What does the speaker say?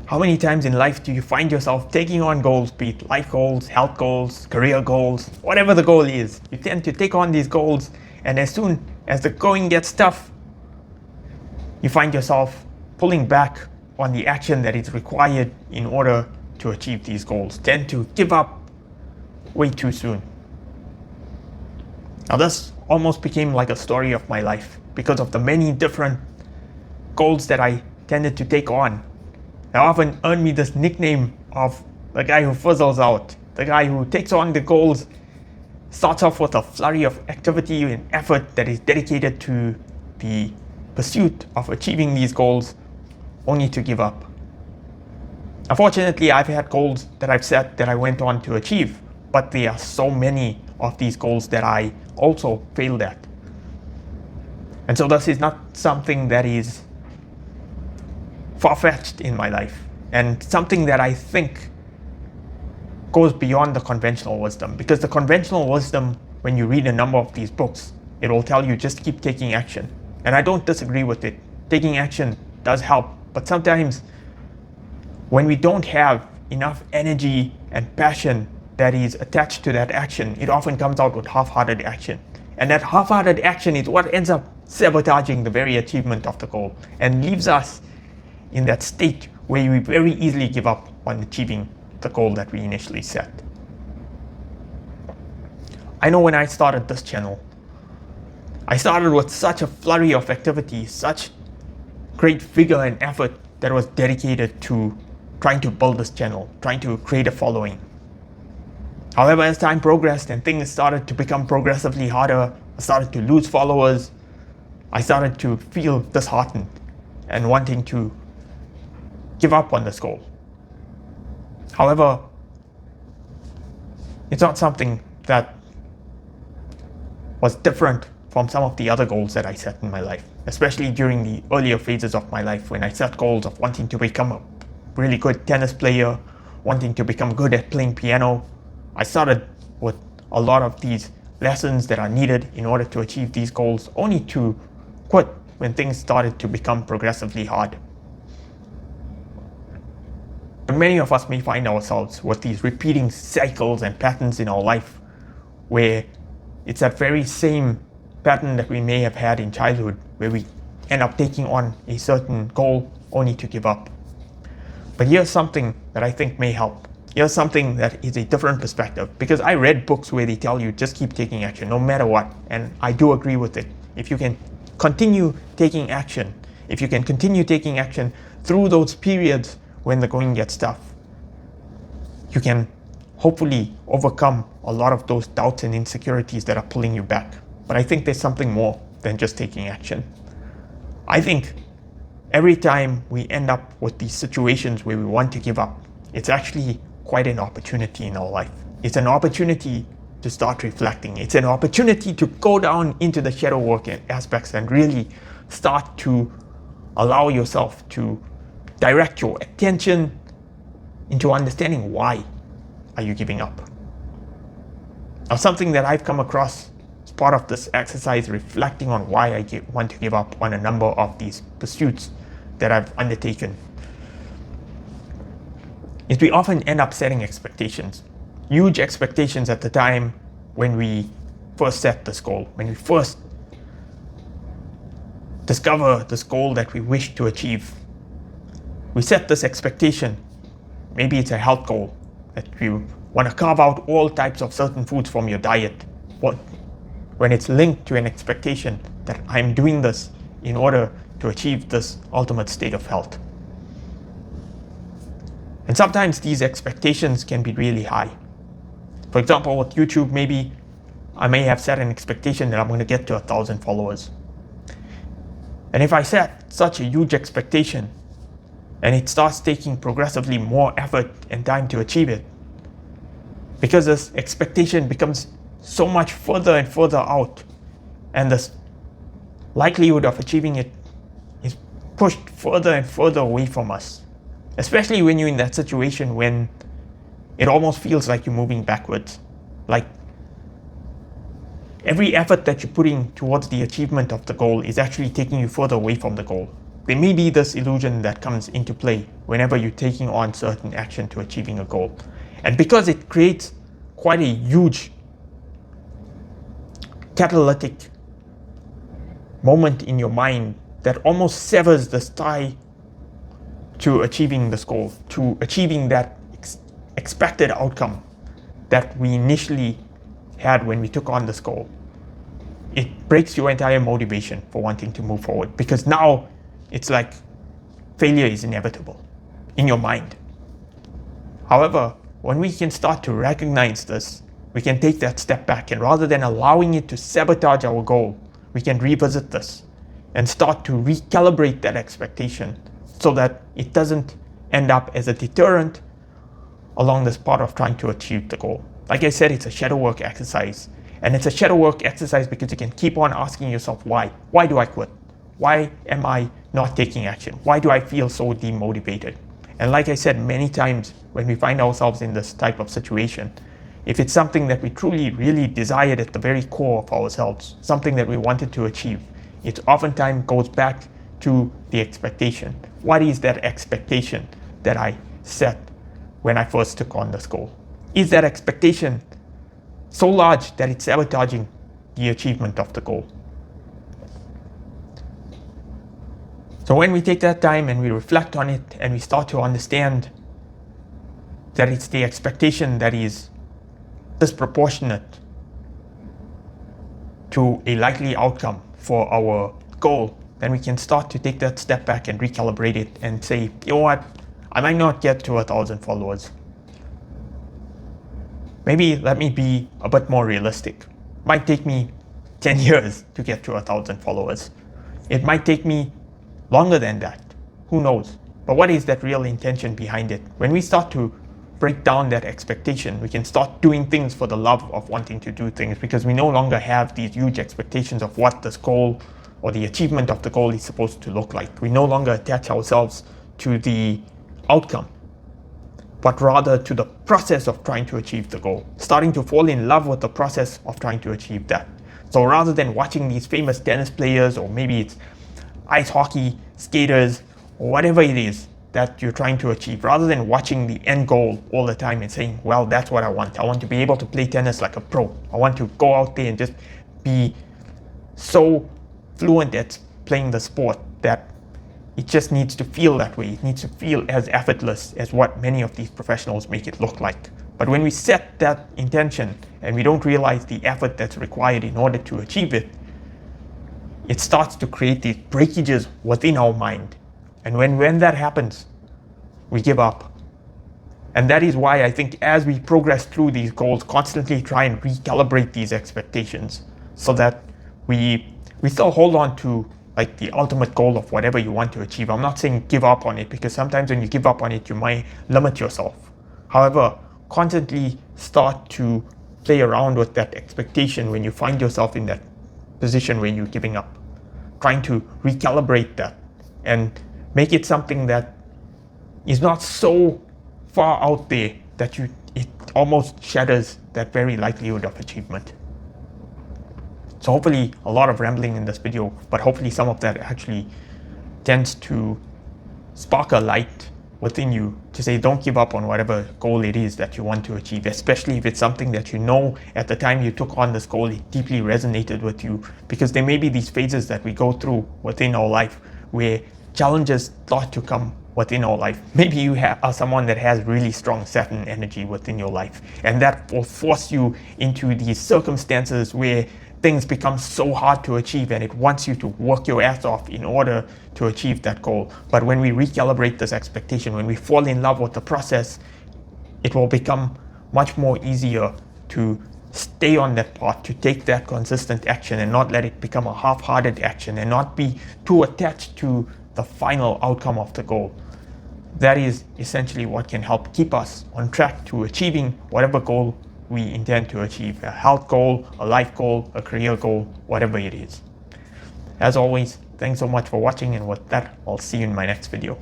How many times in life do you find yourself taking on goals, be it life goals, health goals, career goals, whatever the goal is? You tend to take on these goals, and as soon as the going gets tough, you find yourself pulling back on the action that is required in order to achieve these goals. Tend to give up way too soon. Now this almost became like a story of my life because of the many different goals that I tended to take on. They often earned me this nickname of the guy who fizzles out, the guy who takes on the goals, starts off with a flurry of activity and effort that is dedicated to the pursuit of achieving these goals, only to give up. Unfortunately, I've had goals that I've set that I went on to achieve, but there are so many of these goals that I also failed at. And so this is not something that is far-fetched in my life, and something that I think goes beyond the conventional wisdom. Because the conventional wisdom, when you read a number of these books, it will tell you just keep taking action. And I don't disagree with it. Taking action does help, but sometimes when we don't have enough energy and passion that is attached to that action, it often comes out with half-hearted action. And that half-hearted action is what ends up sabotaging the very achievement of the goal and leaves us in that state where we very easily give up on achieving the goal that we initially set. I know when I started this channel, I started with such a flurry of activity, such great vigor and effort that was dedicated to trying to build this channel, trying to create a following. However, as time progressed and things started to become progressively harder, I started to lose followers, I started to feel disheartened and wanting to give up on this goal. However, it's not something that was different from some of the other goals that I set in my life, especially during the earlier phases of my life when I set goals of wanting to become a really good tennis player, wanting to become good at playing piano. I started with a lot of these lessons that are needed in order to achieve these goals, only to quit when things started to become progressively hard. But many of us may find ourselves with these repeating cycles and patterns in our life where it's that very same pattern that we may have had in childhood where we end up taking on a certain goal only to give up. But here's something that I think may help. Here's something that is a different perspective, because I read books where they tell you just keep taking action no matter what, and I do agree with it. If you can continue taking action, if you can continue taking action through those periods when the going gets tough, you can hopefully overcome a lot of those doubts and insecurities that are pulling you back. But I think there's something more than just taking action. I think every time we end up with these situations where we want to give up, it's actually quite an opportunity in our life. It's an opportunity to start reflecting. It's an opportunity to go down into the shadow work aspects and really start to allow yourself to direct your attention into understanding why are you giving up. Now, something that I've come across as part of this exercise, reflecting on why I want to give up on a number of these pursuits that I've undertaken, is we often end up setting expectations, huge expectations at the time when we first set this goal, when we first discover this goal that we wish to achieve. We set this expectation. Maybe it's a health goal that you want to carve out all types of certain foods from your diet. When it's linked to an expectation that I'm doing this in order to achieve this ultimate state of health. And sometimes these expectations can be really high. For example, with YouTube, maybe I may have set an expectation that I'm going to get to 1,000 followers. And if I set such a huge expectation and it starts taking progressively more effort and time to achieve it, because this expectation becomes so much further and further out, and the likelihood of achieving it is pushed further and further away from us. Especially when you're in that situation when it almost feels like you're moving backwards. Like every effort that you're putting towards the achievement of the goal is actually taking you further away from the goal. there may be this illusion that comes into play whenever you're taking on certain action to achieving a goal. And because it creates quite a huge catalytic moment in your mind that almost severs the tie to achieving this goal, to achieving that expected outcome that we initially had when we took on this goal. It breaks your entire motivation for wanting to move forward, because now it's like failure is inevitable in your mind. However, when we can start to recognize this, we can take that step back, and rather than allowing it to sabotage our goal, we can revisit this and start to recalibrate that expectation so that it doesn't end up as a deterrent along this path of trying to achieve the goal. Like I said, it's a shadow work exercise. And it's a shadow work exercise because you can keep on asking yourself, why? Why do I quit? Why am I not taking action? Why do I feel so demotivated? And like I said many times, when we find ourselves in this type of situation, if it's something that we truly, really desired at the very core of ourselves, something that we wanted to achieve, it oftentimes goes back to the expectation. What is that expectation that I set when I first took on this goal? Is that expectation so large that it's sabotaging the achievement of the goal? So when we take that time and we reflect on it and we start to understand that it's the expectation that is disproportionate to a likely outcome for our goal, then we can start to take that step back and recalibrate it and say, you know what, I might not get to 1,000 followers. Maybe let me be a bit more realistic. It might take me 10 years to get to 1,000 followers. It might take me longer than that. Who knows? But what is that real intention behind it? When we start to break down that expectation, we can start doing things for the love of wanting to do things, because we no longer have these huge expectations of what this goal or the achievement of the goal is supposed to look like. We no longer attach ourselves to the outcome, but rather to the process of trying to achieve the goal, starting to fall in love with the process of trying to achieve that. So rather than watching these famous tennis players, or maybe it's ice hockey skaters, or whatever it is that you're trying to achieve, rather than watching the end goal all the time and saying, well, that's what I want. I want to be able to play tennis like a pro. I want to go out there and just be so fluent at playing the sport that it just needs to feel that way. It needs to feel as effortless as what many of these professionals make it look like. But when we set that intention and we don't realize the effort that's required in order to achieve it, it starts to create these breakages within our mind. And when that happens, we give up. And that is why I think as we progress through these goals, constantly try and recalibrate these expectations so that we still hold on to like the ultimate goal of whatever you want to achieve. I'm not saying give up on it, because sometimes when you give up on it, you might limit yourself. However, constantly start to play around with that expectation when you find yourself in that position where you're giving up. Trying to recalibrate that and make it something that is not so far out there that it almost shatters that very likelihood of achievement. So hopefully a lot of rambling in this video, but hopefully some of that actually tends to spark a light within you to say don't give up on whatever goal it is that you want to achieve, especially if it's something that you know at the time you took on this goal, it deeply resonated with you. Because there may be these phases that we go through within our life where challenges start to come within our life. Maybe you are someone that has really strong Saturn energy within your life, and that will force you into these circumstances where things become so hard to achieve, and it wants you to work your ass off in order to achieve that goal. But when we recalibrate this expectation, when we fall in love with the process, it will become much more easier to stay on that path, to take that consistent action and not let it become a half-hearted action and not be too attached to the final outcome of the goal. That is essentially what can help keep us on track to achieving whatever goal we intend to achieve, a health goal, a life goal, a career goal, whatever it is. As always, thanks so much for watching, and with that, I'll see you in my next video.